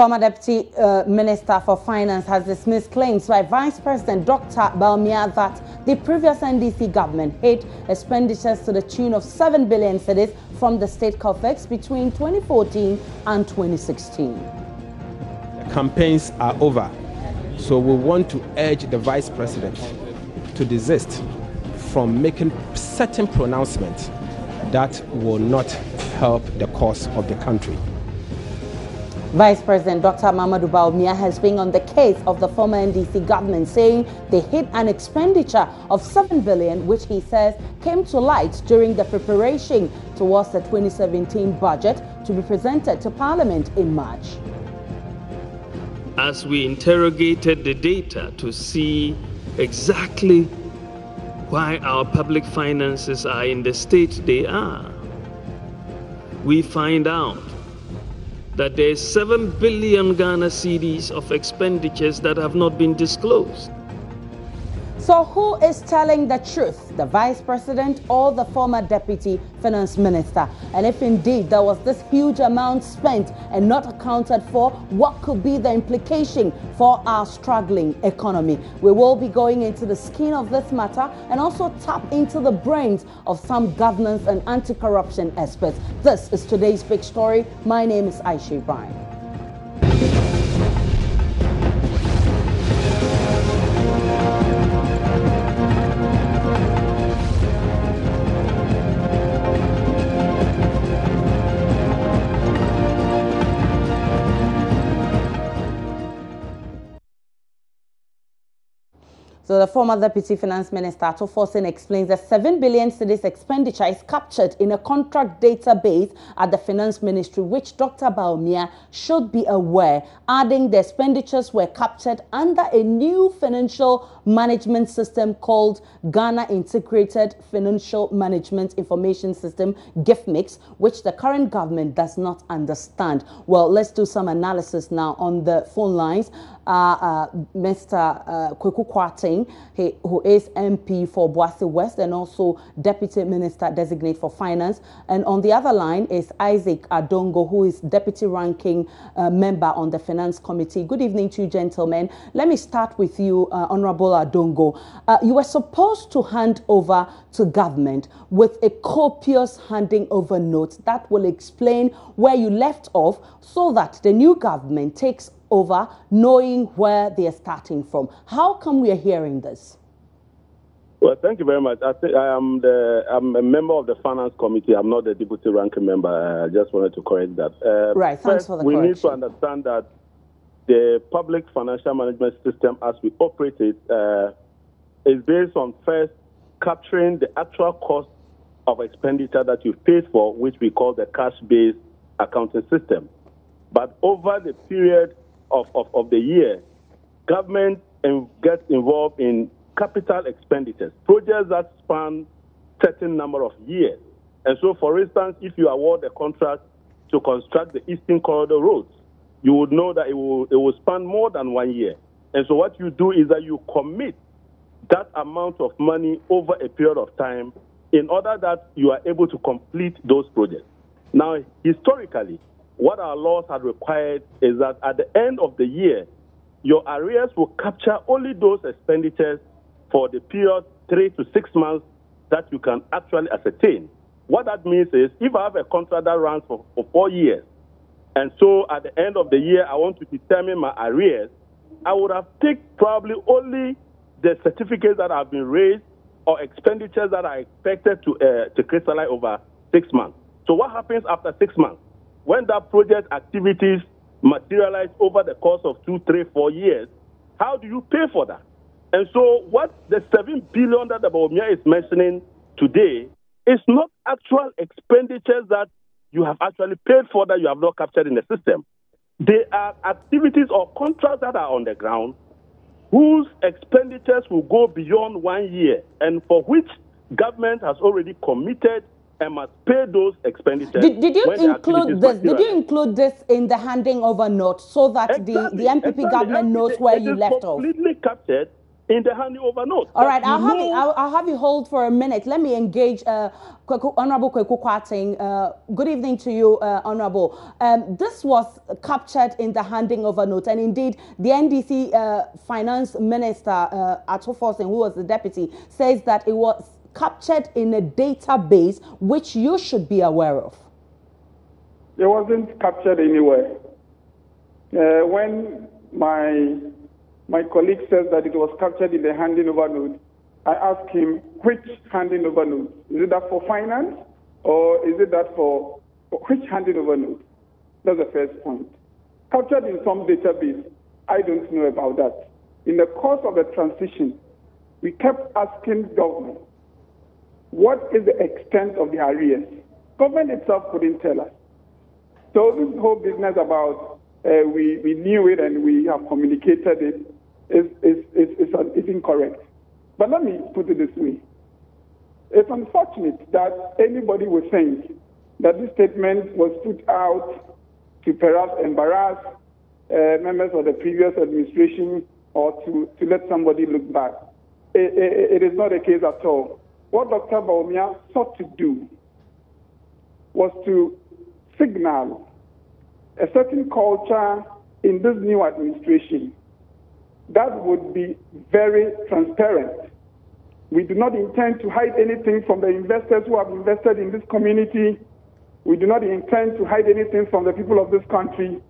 Former Deputy Minister for Finance has dismissed claims by Vice President Dr. Bawumia that the previous NDC government hid expenditures to the tune of 7 billion cedis from the state coffers between 2014 and 2016. The campaigns are over, so we want to urge the Vice President to desist from making certain pronouncements that will not help the cause of the country. Vice President Dr. Mamadou Bawumia has been on the case of the former NDC government, saying they hid an expenditure of 7 billion, which he says came to light during the preparation towards the 2017 budget to be presented to Parliament in March. As we interrogated the data to see exactly why our public finances are in the state they are, we find out that there is 7 billion Ghana cedis of expenditures that have not been disclosed. So who is telling the truth, the Vice President or the former Deputy Finance Minister? And if indeed there was this huge amount spent and not accounted for, what could be the implication for our struggling economy? We will be going into the skin of this matter and also tap into the brains of some governance and anti-corruption experts. This is today's big story. My name is Aisha Ibrahim. So the former Deputy Finance Minister, Ato Forson, explains that 7 billion cedis expenditure is captured in a contract database at the Finance Ministry, which Dr. Bawumia should be aware, adding the expenditures were captured under a new financial management system called Ghana Integrated Financial Management Information System, GIFMIX, which the current government does not understand. Well, let's do some analysis now on the phone lines. Mr. Kweku Kwarteng, who is MP for Boase West and also Deputy Minister Designate for Finance. And on the other line is Isaac Adongo, who is Deputy Ranking Member on the Finance Committee. Good evening to you, gentlemen. Let me start with you, Honorable Adongo. You were supposed to hand over to government with a copious handing over note that will explain where you left off so that the new government takes over knowing where they are starting from. How come we are hearing this? Well, thank you very much. I'm a member of the Finance Committee. I'm not the deputy ranking member. I just wanted to correct that. Right, thanks for the correction. We need to understand that the public financial management system as we operate it is based on first capturing the actual cost of expenditure that you've paid for, which we call the cash-based accounting system. But over the period of the year, government gets involved in capital expenditures, projects that span certain number of years. And so, for instance, if you award a contract to construct the Eastern Corridor roads, you would know that it will span more than 1 year. And so what you do is that you commit that amount of money over a period of time in order that you are able to complete those projects. Now, historically, what our laws had required is that at the end of the year, your arrears will capture only those expenditures for the period 3 to 6 months that you can actually ascertain. What that means is if I have a contract that runs for 4 years, and so at the end of the year, I want to determine my arrears, I would have taken probably only the certificates that have been raised or expenditures that are expected to crystallize over 6 months. So what happens after 6 months? When that project activities materialize over the course of 2, 3, 4 years, how do you pay for that? And so what the 7 billion that the Bawumia is mentioning today is not actual expenditures that you have actually paid for that you have not captured in the system. They are activities or contracts that are on the ground whose expenditures will go beyond 1 year and for which government has already committed and must pay those expenditures. Did you include this? Did you include this in the handing over note so that the MPP government knows where you left off? It is completely captured in the handing over note. All right, I'll have you hold for a minute. Let me engage Honorable Kweku Kwarteng. Good evening to you, Honorable. This was captured in the handing over note, and indeed, the NDC Finance Minister, Ato Forsen, who was the deputy, says that it was captured in a database which you should be aware of. It wasn't captured anywhere. When my colleague says that it was captured in the handing over note, I asked him, which handing over note? Is it that for finance, or is it that for which handing over note? That's the first point. Captured in some database, I don't know about that. In the course of the transition, we kept asking government, what is the extent of the arrears? Government itself couldn't tell us. So this whole business about we knew it and we have communicated it is incorrect. But let me put it this way. It's unfortunate that anybody would think that this statement was put out to perhaps embarrass members of the previous administration or to let somebody look bad. It is not the case at all. What Dr. Bawumia sought to do was to signal a certain culture in this new administration that would be very transparent. We do not intend to hide anything from the investors who have invested in this community. We do not intend to hide anything from the people of this country.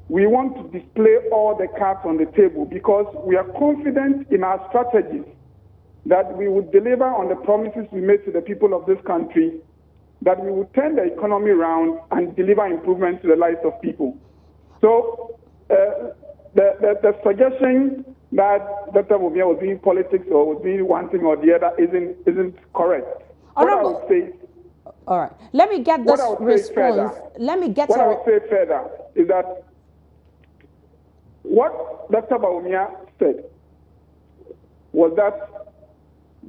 We want to display all the cards on the table because we are confident in our strategies that we would deliver on the promises we made to the people of this country, that we would turn the economy around and deliver improvements to the lives of people. So the suggestion that Dr. Bawumia was doing politics or was doing one thing or the other isn't correct. What I would say, all right, let me get this response. Let me get what I would say further is that what Dr. Bawumia said was that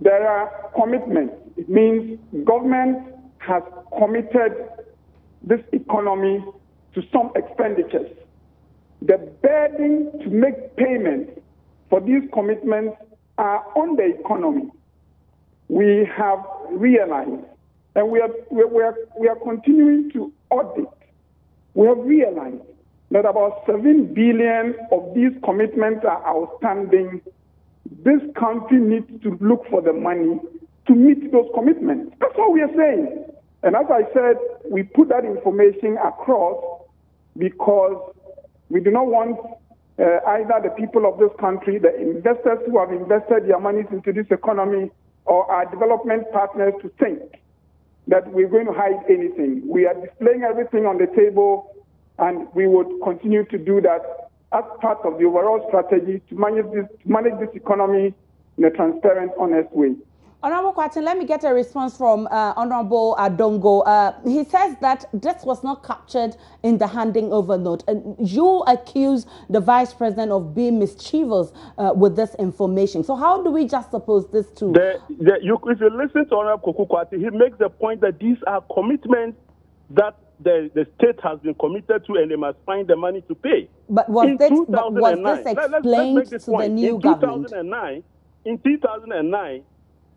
there are commitments. It means government has committed this economy to some expenditures. The burden to make payments for these commitments are on the economy. We have realized, and we are continuing to audit. We have realized that about 7 billion of these commitments are outstanding. This country needs to look for the money to meet those commitments. That's what we are saying. And as I said, we put that information across because we do not want either the people of this country, the investors who have invested their monies into this economy, or our development partners to think that we're going to hide anything. We are displaying everything on the table, and we would continue to do that as part of the overall strategy to manage this economy in a transparent, honest way. Honorable Kwarteng, let me get a response from Honorable Adongo. He says that this was not captured in the handing over note. And you accuse the Vice President of being mischievous with this information. So how do we just suppose this to... if you listen to Honorable Kweku Kwarteng, he makes the point that these are commitments that the state has been committed to, and they must find the money to pay. But was this explained to the new government? In 2009,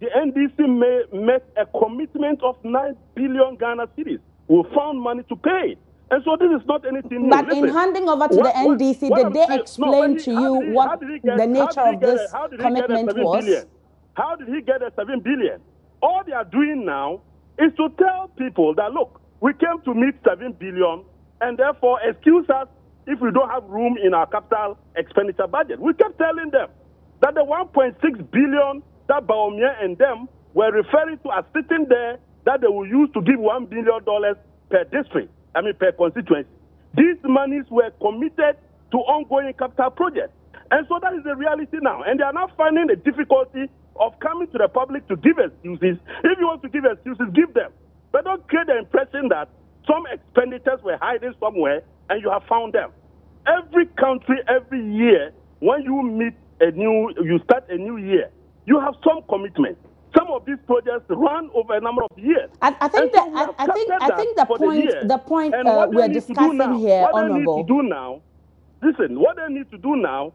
the NDC met a commitment of 9 billion Ghana cedis. We found money to pay. And so this is not anything new. But in handing over to the NDC, did they explain to you what the nature of this commitment was? How did he get the 7 billion? All they are doing now is to tell people that, look, we came to meet 7 billion, and therefore excuse us if we don't have room in our capital expenditure budget. We kept telling them that the 1.6 billion that Bawumia and them were referring to as sitting there that they will use to give $1 billion per district, per constituency. These monies were committed to ongoing capital projects. And so that is the reality now. And they are now finding the difficulty of coming to the public to give excuses. If you want to give excuses, give them. But don't create the impression that some expenditures were hiding somewhere and you have found them. Every country, every year, when you start a new year, you have some commitment. Some of these projects run over a number of years. I think the point we're discussing here, Honorable. What they need to do now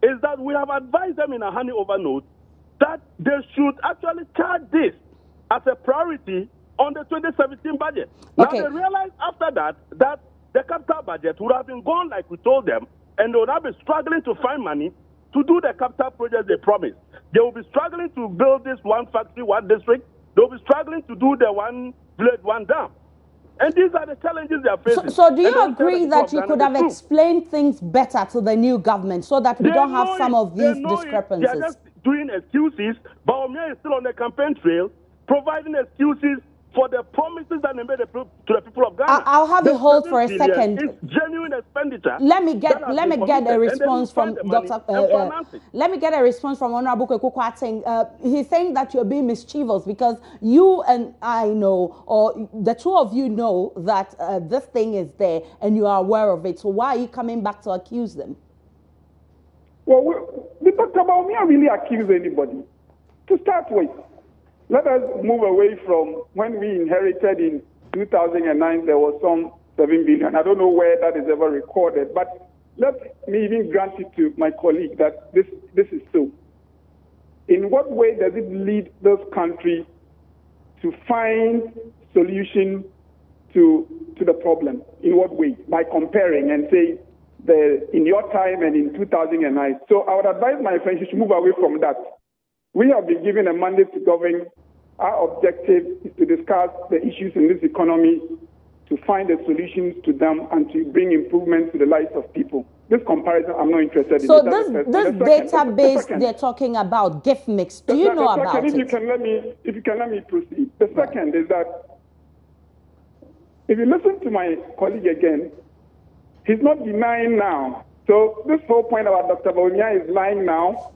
is that we have advised them in a handover note that they should actually charge this as a priority on the 2017 budget. Okay. Now they realized after that the capital budget would have been gone like we told them, and they would have been struggling to find money to do the capital projects they promised. They will be struggling to build this one factory, one district. They will be struggling to do the one village, one dam. And these are the challenges they are facing. So do you agree that you could have explained things better to the new government so that we don't have some of these discrepancies? They are just doing excuses. Baumia is still on the campaign trail, providing excuses for the promises that they made to the people of Ghana. I'll have you hold for a second. It's genuine expenditure. Let me get a response from Dr. Let me get a response from Honorable Kwekwa. He's saying that you're being mischievous because you and I know, or the two of you know, that this thing is there and you are aware of it. So why are you coming back to accuse them? Well, Dr. Baumia really accuse anybody. To start with, let us move away from when we inherited in 2009, there was some 7 billion. I don't know where that is ever recorded, but let me even grant it to my colleague that this is so. In what way does it lead this country to find solution to the problem? In what way? By comparing and say, in your time and in 2009. So I would advise my friends, you should move away from that. We have been given a mandate to govern. Our objective is to discuss the issues in this economy, to find the solutions to them, and to bring improvements to the lives of people. This comparison, I'm not interested in. So this database they're talking about, gift mix, do you know about it? If you can let me proceed. The second is that if you listen to my colleague again, he's not denying now. So this whole point about Dr. Baumia is lying now.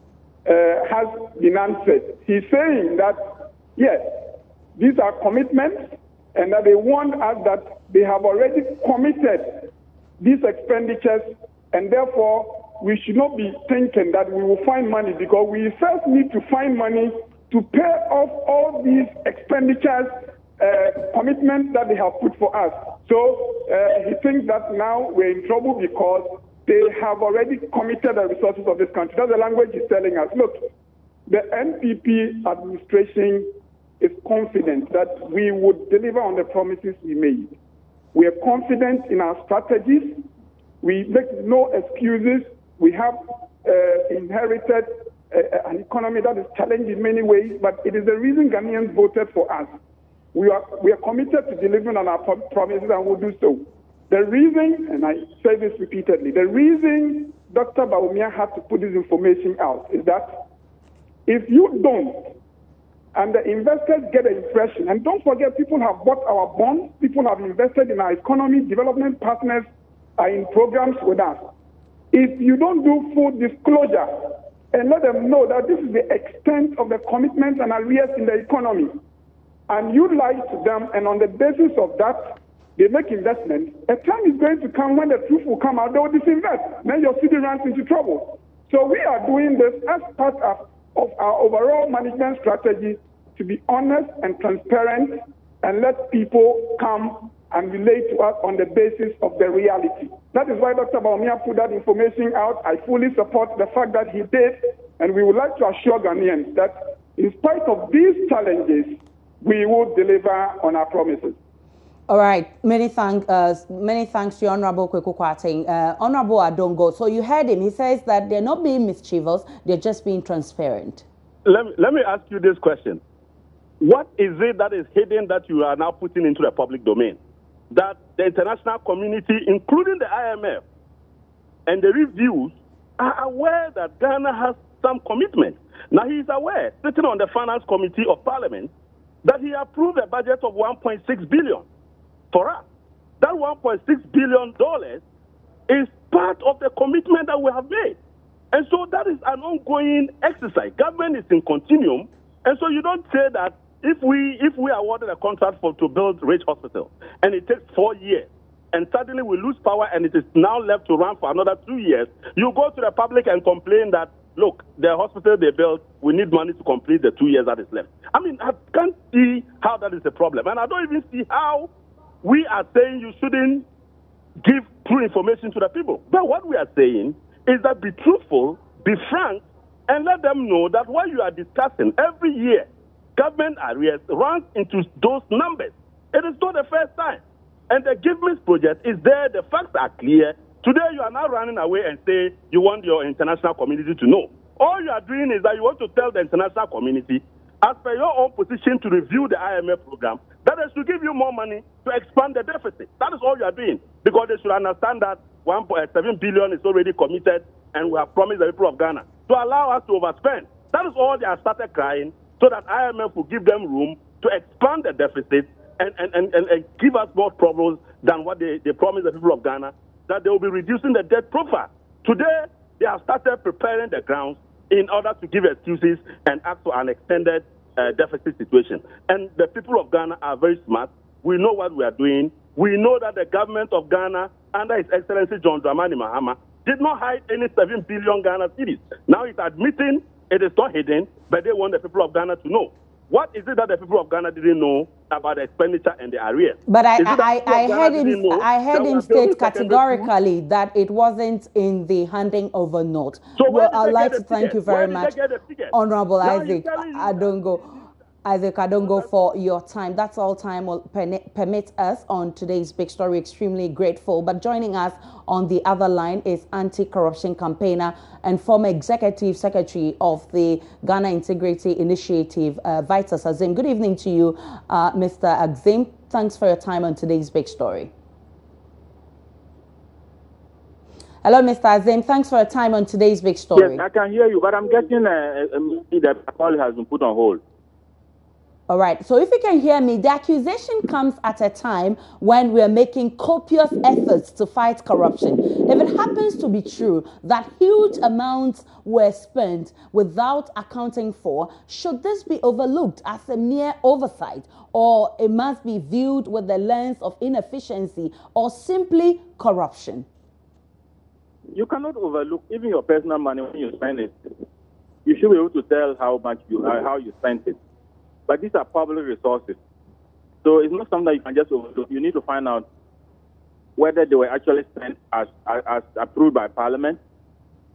Has been answered. He's saying that, yes, these are commitments and that they warned us that they have already committed these expenditures, and therefore we should not be thinking that we will find money, because we first need to find money to pay off all these expenditures, commitments that they have put for us. So he thinks that now we're in trouble because they have already committed the resources of this country. That's the language he's telling us. Look, the NPP administration is confident that we would deliver on the promises we made. We are confident in our strategies. We make no excuses. We have inherited an economy that is challenged in many ways, but it is the reason Ghanaians voted for us. We are committed to delivering on our promises, and will do so. The reason, and I say this repeatedly, the reason Dr. Baumia had to put this information out is that if you don't, and the investors get the impression, and don't forget, people have bought our bonds, people have invested in our economy, development partners are in programs with us. If you don't do full disclosure and let them know that this is the extent of the commitments and arrears in the economy, and you lie to them, and on the basis of that, they make investments, a time is going to come when the truth will come out, they will disinvest. Then your city runs into trouble. So we are doing this as part of our overall management strategy to be honest and transparent and let people come and relate to us on the basis of the reality. That is why Dr. Baumia put that information out. I fully support the fact that he did, and we would like to assure Ghanaians that in spite of these challenges, we will deliver on our promises. All right, many thanks to Honorable Kwekwa. Honorable Adongo, so you heard him. He says that they're not being mischievous, they're just being transparent. Let me ask you this question. What is it that is hidden that you are now putting into the public domain? That the international community, including the IMF and the reviews, are aware that Ghana has some commitment. Now he is aware, sitting on the Finance Committee of Parliament, that he approved a budget of $1.6 billion. For us, that $1.6 billion is part of the commitment that we have made. And so that is an ongoing exercise. Government is in continuum. And so you don't say that if we awarded a contract to build Rich Hospital and it takes 4 years and suddenly we lose power and it is now left to run for another 2 years, you go to the public and complain that, look, the hospital they built, we need money to complete the 2 years that is left. I mean, I can't see how that is a problem. And I don't even see how we are saying you shouldn't give true information to the people. But what we are saying is that be truthful, be frank and let them know that what you are discussing every year, government arrears runs into those numbers. It is not the first time. And the Give Me project is there, the facts are clear. Today you are now running away and say you want your international community to know. All you are doing is that you want to tell the international community, as per your own position to review the IMF program, that is to give you more money to expand the deficit. That is all you are doing. Because they should understand that 1.7 billion is already committed and we have promised the people of Ghana to allow us to overspend. That is all they have started crying, so that IMF will give them room to expand the deficit and give us more problems than what they promised the people of Ghana, that they will be reducing the debt profile. Today, they have started preparing the grounds in order to give excuses and ask for an extended deficit situation. And the people of Ghana are very smart. We know what we are doing. We know that the government of Ghana, under His Excellency John Dramani Mahama, did not hide any 7 billion Ghana cedis. Now it's admitting it is not hidden, but they want the people of Ghana to know. What is it that the people of Ghana didn't know about the expenditure and the arrears? But I heard him state categorically that it wasn't in the handing over note. So well, I'd like to thank you very much, Honorable Isaac. I don't go for your time. That's all time will permit us on today's Big Story. Extremely grateful. But joining us on the other line is anti-corruption campaigner and former executive secretary of the Ghana Integrity Initiative, Vitus Azim. Good evening to you, Mr. Azim. Thanks for your time on today's Big Story. Hello, Mr. Azim. Thanks for your time on today's Big Story. Yes, I can hear you, but I'm getting that call has been put on hold. All right. So if you can hear me, the accusation comes at a time when we are making copious efforts to fight corruption. If it happens to be true that huge amounts were spent without accounting for, should this be overlooked as a mere oversight, or it must be viewed with the lens of inefficiency or simply corruption? You cannot overlook even your personal money when you spend it. You should be able to tell how you spent it. But these are public resources. So it's not something that you can just overlook. You need to find out whether they were actually spent as approved by Parliament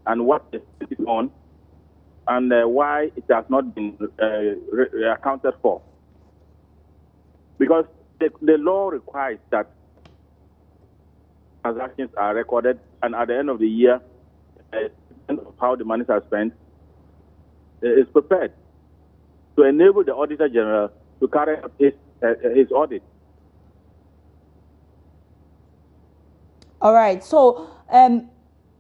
and what they spent it on and why it has not been accounted for. Because the law requires that transactions are recorded and at the end of the year, how the monies are spent is prepared to enable the Auditor General to carry out his audit. All right. So,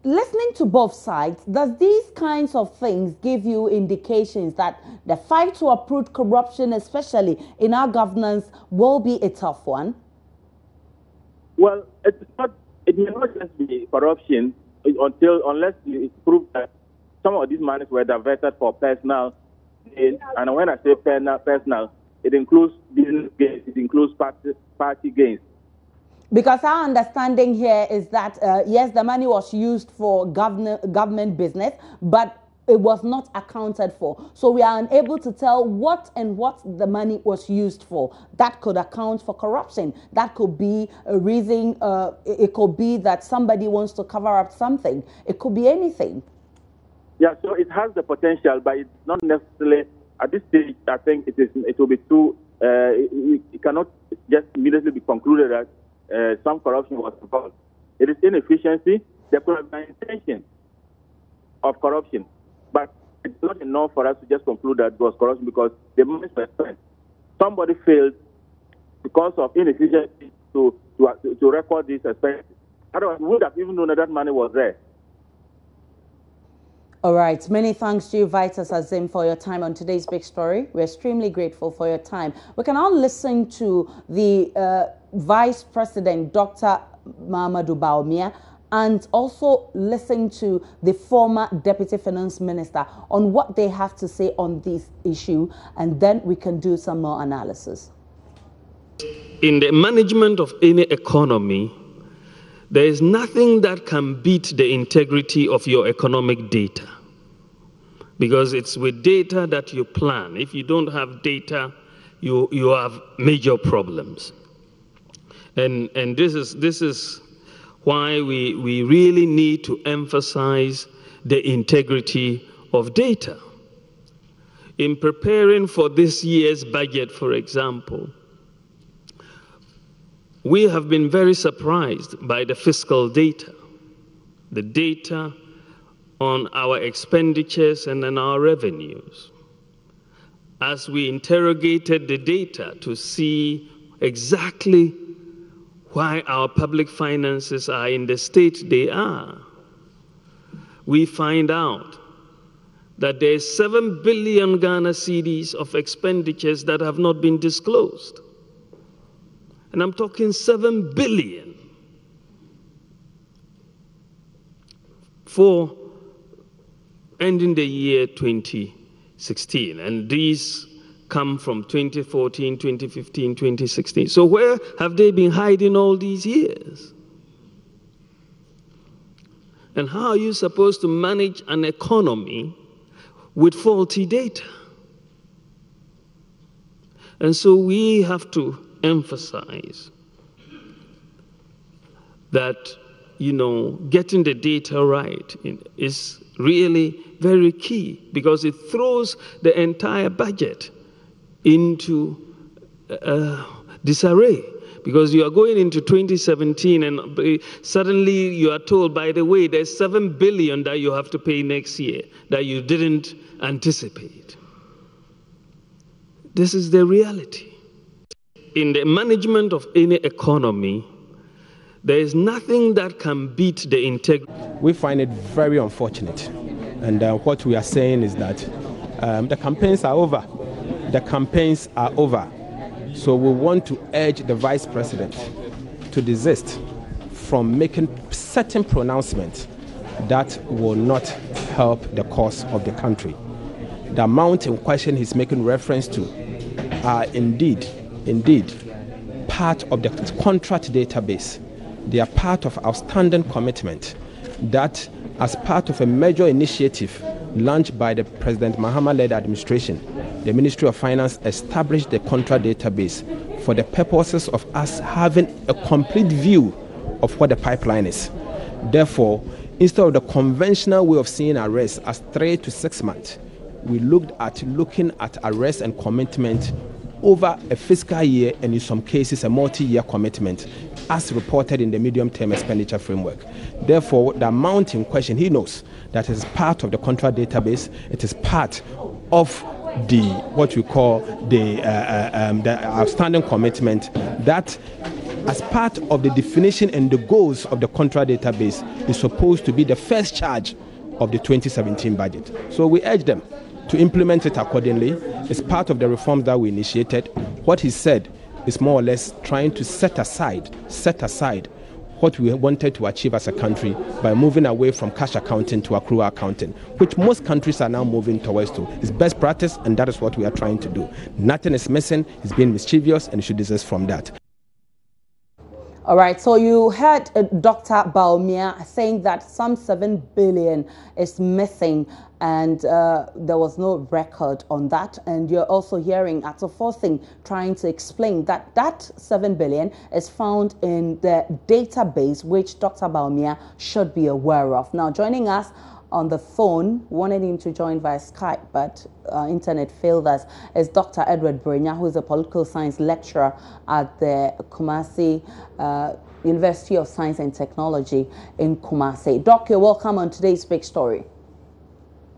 listening to both sides, does these kinds of things give you indications that the fight to uproot corruption, especially in our governance, will be a tough one? Well, it may not just be corruption unless it's proved that some of these monies were diverted for personal. And when I say personal, it includes business gains, it includes party gains. Because our understanding here is that, yes, the money was used for government business, but it was not accounted for. So we are unable to tell what the money was used for. That could account for corruption. That could be a reason. It could be that somebody wants to cover up something. It could be anything. Yeah, so it has the potential, but it's not necessarily, at this stage, I think it will be too, it cannot just immediately be concluded that some corruption was involved. It is inefficiency. There could have been an intention of corruption, but it's not enough for us to just conclude that it was corruption because the money was spent. Somebody failed because of inefficiency to record these expenses. Otherwise, we would have even known that money was there. All right. Many thanks to you, Vitus Azim, for your time on today's Big Story. We're extremely grateful for your time. We can now listen to the Vice President, Dr. Mahamudu Bawumia, and also listen to the former Deputy Finance Minister on what they have to say on this issue, and then we can do some more analysis. In the management of any economy, there is nothing that can beat the integrity of your economic data, because it's with data that you plan. If you don't have data, you have major problems. And this is why we really need to emphasize the integrity of data. In preparing for this year's budget, for example, we have been very surprised by the fiscal data, the data on our expenditures and on our revenues. As we interrogated the data to see exactly why our public finances are in the state they are, we find out that there is 7 billion Ghana cedis of expenditures that have not been disclosed. And I'm talking 7 billion for ending the year 2016. And these come from 2014, 2015, 2016. So where have they been hiding all these years? And how are you supposed to manage an economy with faulty data? And so we have to emphasize that, getting the data right is really very key, because it throws the entire budget into disarray. Because you are going into 2017 and suddenly you are told, by the way, there's 7 billion that you have to pay next year that you didn't anticipate. This is the reality. In the management of any economy, there is nothing that can beat the integrity. We find it very unfortunate. And what we are saying is that the campaigns are over. The campaigns are over. So we want to urge the Vice President to desist from making certain pronouncements that will not help the cause of the country. The amount in question he's making reference to are indeed part of the contract database. They are part of outstanding commitment that, as part of a major initiative launched by the President Mahama-led administration, the Ministry of Finance established the contract database for the purposes of us having a complete view of what the pipeline is. Therefore, instead of the conventional way of seeing arrests as 3 to 6 months, we looking at arrest and commitment over a fiscal year, and in some cases a multi-year commitment, as reported in the medium-term expenditure framework. Therefore, the amount in question, he knows that it is part of the contract database. It is part of the what we call the outstanding commitment that, as part of the definition and the goals of the contract database, is supposed to be the first charge of the 2017 budget. So we urge them to implement it accordingly. It's part of the reforms that we initiated. What he said is more or less trying to set aside what we wanted to achieve as a country by moving away from cash accounting to accrual accounting, which most countries are now moving towards to. It's best practice, and that is what we are trying to do. Nothing is missing. It's being mischievous, and you should desist from that. All right, so you heard Dr. Bawumia saying that some 7 billion is missing, and there was no record on that. And you're also hearing Ato Forcing trying to explain that that 7 billion is found in the database, which Dr. Bawumia should be aware of. Now, joining us on the phone, wanted him to join via Skype, but internet failed us, is Dr. Edward Brenya, who is a political science lecturer at the Kumasi University of Science and Technology in Kumasi. Doc, you're welcome on today's big story.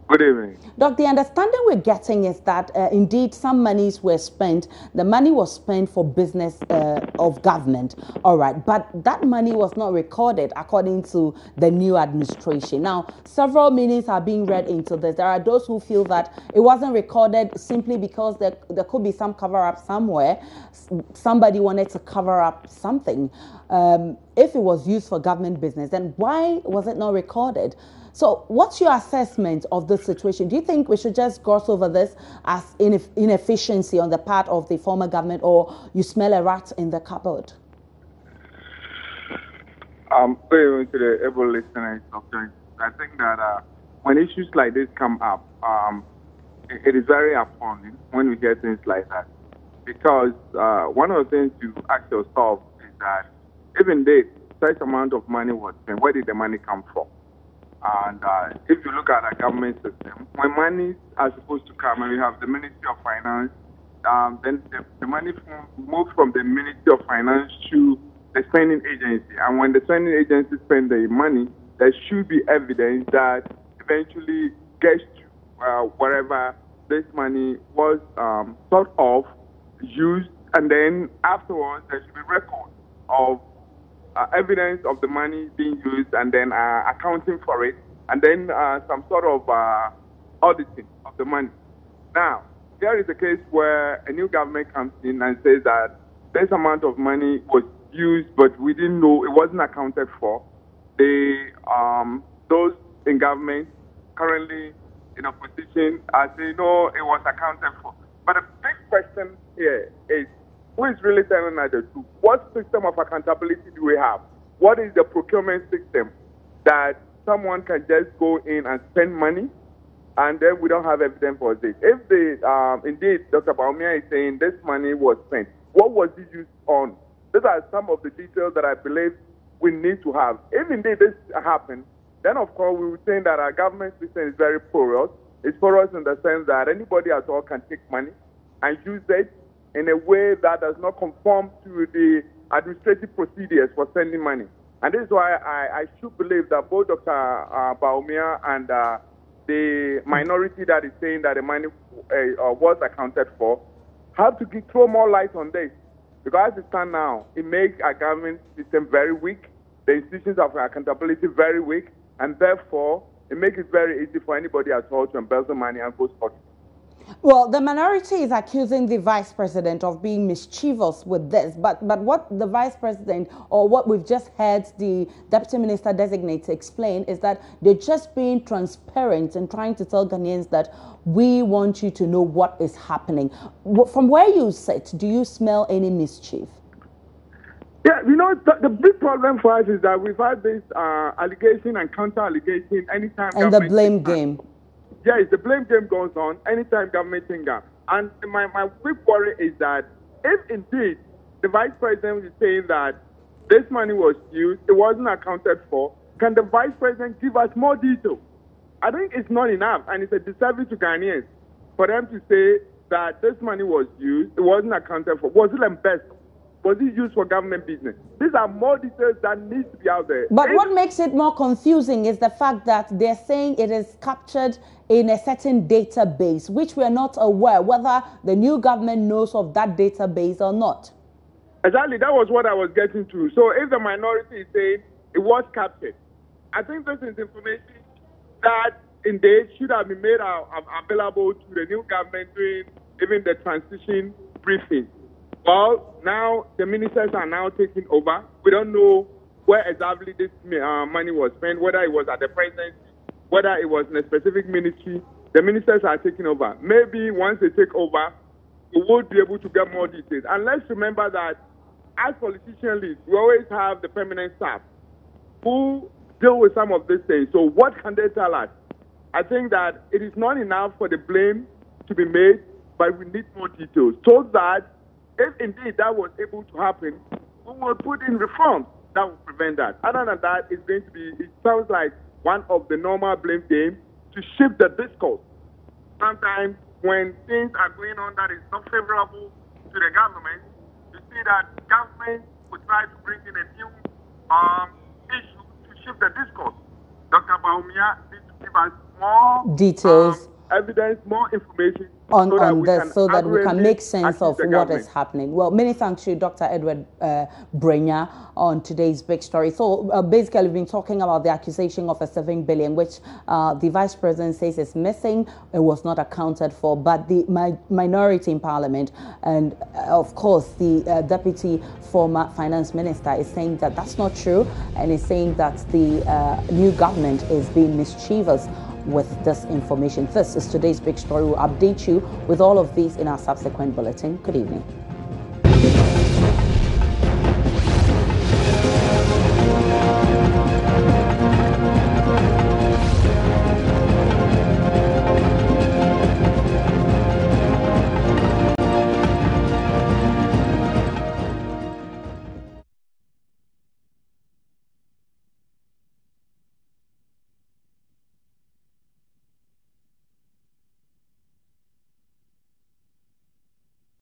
Good evening. Doc, the understanding we're getting is that indeed some monies were spent. The money was spent for business of government. All right, but that money was not recorded according to the new administration. Now, several meanings are being read into this. There are those who feel that it wasn't recorded simply because there could be some cover-up somewhere. Somebody wanted to cover up something. If it was used for government business, then why was it not recorded? So what's your assessment of this situation? Do you think we should just gloss over this as inefficiency on the part of the former government, or you smell a rat in the cupboard? Good evening to the able listeners of Joint. I think that when issues like this come up, it is very appalling when we hear things like that. Because one of the things you ask yourself is that even though such amount of money was spent, where did the money come from? And if you look at our government system, when money are supposed to come, and we have the Ministry of Finance, then the money moves from the Ministry of Finance to the spending agency. And when the spending agency spend the money, there should be evidence that eventually gets to wherever this money was sort of used, and then afterwards there should be record of evidence of the money being used, and then accounting for it, and then some sort of auditing of the money. Now, there is a case where a new government comes in and says that this amount of money was used, but we didn't know, it wasn't accounted for. Those in government currently in opposition are saying, no, it was accounted for. But the big question here is, who is really telling us the truth? What system of accountability do we have? What is the procurement system that someone can just go in and spend money, and then we don't have evidence for this? If indeed Dr. Baumia is saying this money was spent, what was it used on? These are some of the details that I believe we need to have. If indeed this happened, then of course we would say that our government system is very porous. It's porous in the sense that anybody at all can take money and use it in a way that does not conform to the administrative procedures for sending money. And this is why I should believe that both Dr. Baumia and the minority that is saying that the money was accounted for have to throw more light on this. Because as it stands now, it makes our government system very weak, the institutions of accountability very weak, and therefore it makes it very easy for anybody at all to embezzle money and go scot-free. Well, the minority is accusing the vice president of being mischievous with this, but what the vice president, or what we've just heard the deputy minister designate to explain, is that they're just being transparent and trying to tell Ghanaians that we want you to know what is happening. From where you sit, do you smell any mischief? Yeah, you know, the big problem for us is that we've had this allegation and counter-allegation anytime. And the blame game. Yes, the blame game goes on anytime government thing up. And my big worry is that if indeed the vice president is saying that this money was used, it wasn't accounted for, can the vice president give us more detail? I think it's not enough, and it's a disservice to Ghanaians for them to say that this money was used, it wasn't accounted for. Was it embezzled? Was it used for government business? These are more details that need to be out there. But what makes it more confusing is the fact that they're saying it is captured in a certain database, which we are not aware whether the new government knows of that database or not. Exactly, that was what I was getting to. So if the minority is saying it was captured, I think this is information that indeed should have been made available to the new government during even the transition briefing. Well, now the ministers are now taking over. We don't know where exactly this money was spent, whether it was at the presidency, whether it was in a specific ministry. The ministers are taking over. Maybe once they take over, we will be able to get more details. And let's remember that as politicians, we always have the permanent staff who deal with some of these things. So what can they tell us? I think that it is not enough for the blame to be made, but we need more details so that if indeed that was able to happen, we will put in reforms that will prevent that. Other than that, it's going to be, it sounds like one of the normal blame games to shift the discourse. Sometimes when things are going on that is not favorable to the government, you see that government will try to bring in a new issue to shift the discourse. Dr. Baumia needs to give us more details, evidence, more information on this, so that we can make sense of what is happening. Well, many thanks to Dr. Edward Brenya on today's big story. So basically, we've been talking about the accusation of a 7 billion, which the vice president says is missing. It was not accounted for, but the minority in parliament, and of course the deputy former finance minister, is saying that that's not true, and is saying that the new government is being mischievous with this information. This is today's big story. We'll update you with all of these in our subsequent bulletin. Good evening.